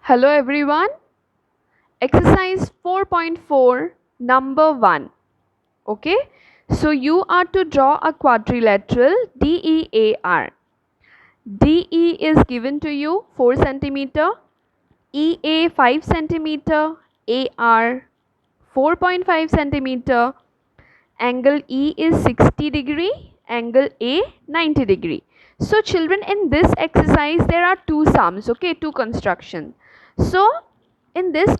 Hello everyone. Exercise 4.4 number 1. Okay. So you are to draw a quadrilateral DEAR. DE is given to you 4 centimeter, EA 5 centimeter, AR 4.5 centimeter, angle E is 60 degree, angle A 90 degree. So children, in this exercise there are two sums, okay, two constructions. So in this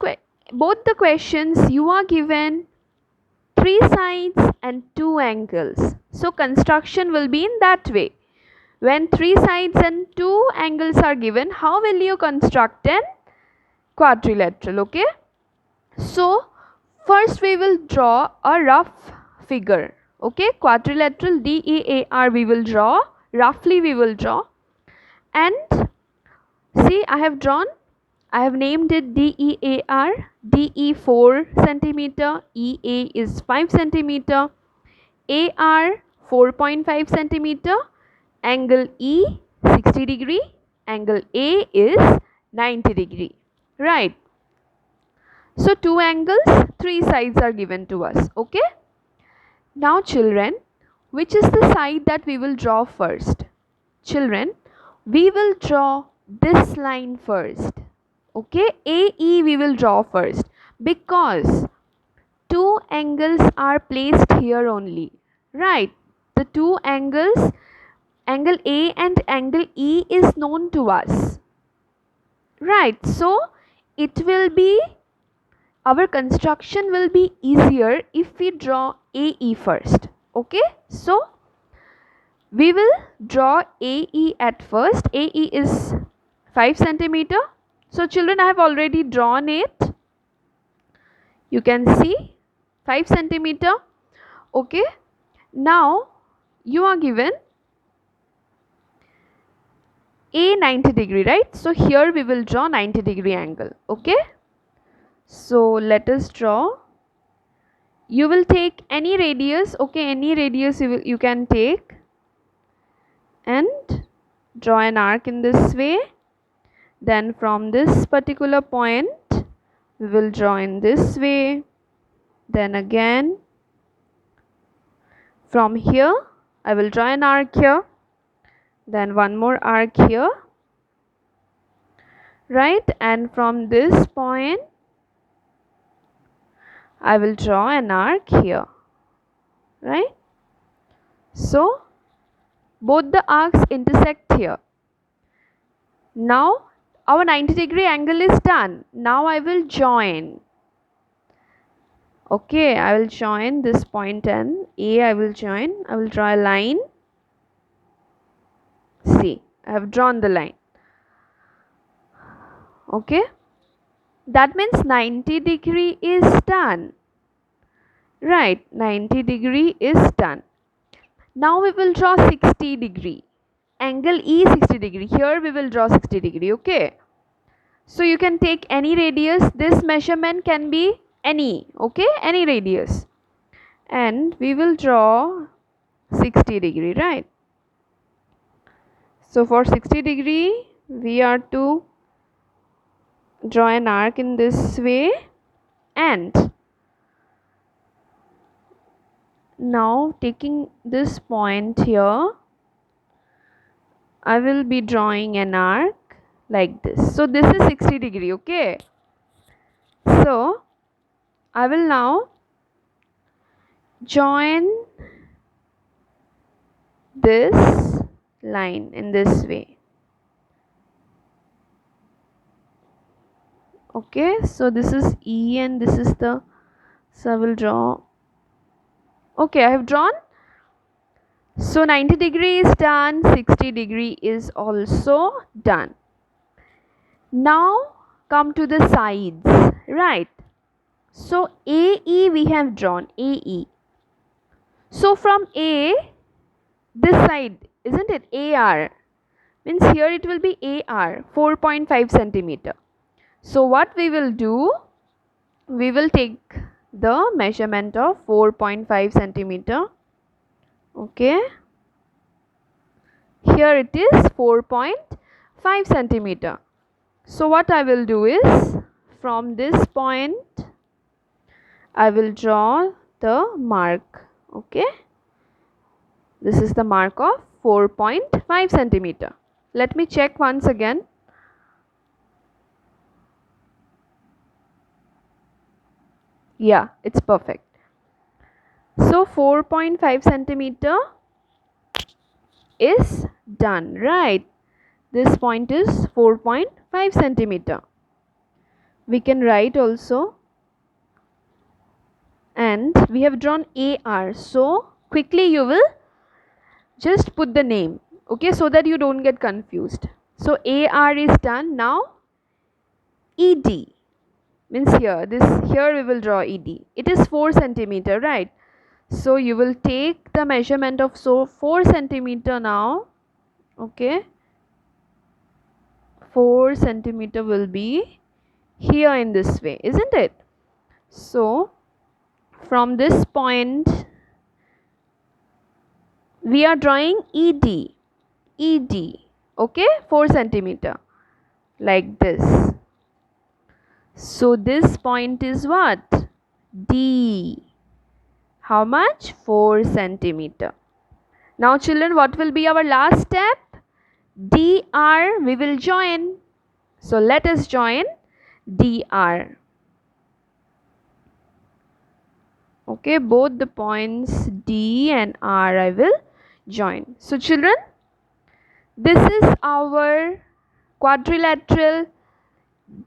both the questions you are given three sides and two angles. So construction will be in that way. When three sides and two angles are given, how will you construct an quadrilateral? Okay. So first we will draw a rough figure. Okay, quadrilateral DEAR we will draw, roughly we will draw. And see, I have named it DEAR. DE 4 centimeter, EA is 5 centimeter, AR 4.5 centimeter, angle E 60 degree, angle A is 90 degree. Right. So two angles, three sides are given to us. Okay. Now children, which is the side that we will draw first? Children, we will draw this line first. Okay, AE we will draw first because two angles are placed here only. Right, the two angles, angle A and angle E is known to us. Right, so it will be, our construction will be easier if we draw AE first. Okay, so we will draw AE at first. AE is 5 centimeter. So children, I have already drawn it. You can see 5 centimeter. Okay. Now you are given A 90 degree, right? So here we will draw 90 degree angle. Okay. So let us draw. You will take any radius. Okay, any radius you can take and draw an arc in this way. Then from this particular point we will draw in this way. Then again from here I will draw an arc here. Then one more arc here. Right, and from this point I will draw an arc here. Right. So both the arcs intersect here. Now our 90 degree angle is done. Now I will join. Okay, I will join this point and A. I will join. I will draw a line. See, I have drawn the line. Okay, that means 90 degree is done. Right, 90 degree is done. Now we will draw 60 degree. Angle E 60 degree. Here we will draw 60 degree. Okay. So you can take any radius. This measurement can be any. Okay. Any radius. And we will draw 60 degree. Right. So for 60 degree we are to draw an arc in this way. And now taking this point here, I will be drawing an arc like this. So this is 60 degree. Okay. So I will now join this line in this way. Okay, so this is E and this is the, so I will draw. Okay, I have drawn. So 90 degree is done, 60 degree is also done. Now come to the sides. Right. So AE we have drawn, AE. So from A, this side, isn't it, AR, means here it will be AR 4.5 centimeter. So what we will do, we will take the measurement of 4.5 centimeter. Okay, here it is 4.5 centimeter. So what I will do is, from this point I will draw the mark. Okay, this is the mark of 4.5 centimeter. Let me check once again. Yeah, it's perfect. So 4.5 centimeter is done, right? This point is 4.5 centimeter. We can write also, and we have drawn AR. So quickly you will just put the name, okay, so that you don't get confused. So AR is done. Now ED means here we will draw ED. It is 4 centimeter, right? So you will take the measurement of 4 centimeter now. Okay, 4 centimeter will be here in this way, isn't it? So from this point we are drawing ED, okay, 4 centimeter, like this. So this point is what? D. How much? 4 centimeter. Now children, what will be our last step? DR we will join. So let us join DR. Okay, both the points D and R I will join. So children, this is our quadrilateral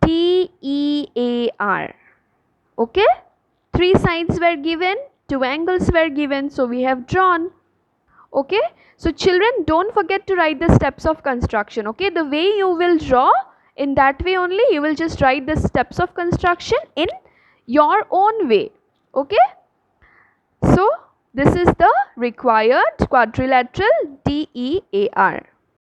DEAR. Okay, 3 sides were given, 2 angles were given, so we have drawn. Okay, so children, don't forget to write the steps of construction. Okay, the way you will draw, in that way only you will just write the steps of construction in your own way. Okay, so this is the required quadrilateral DEAR.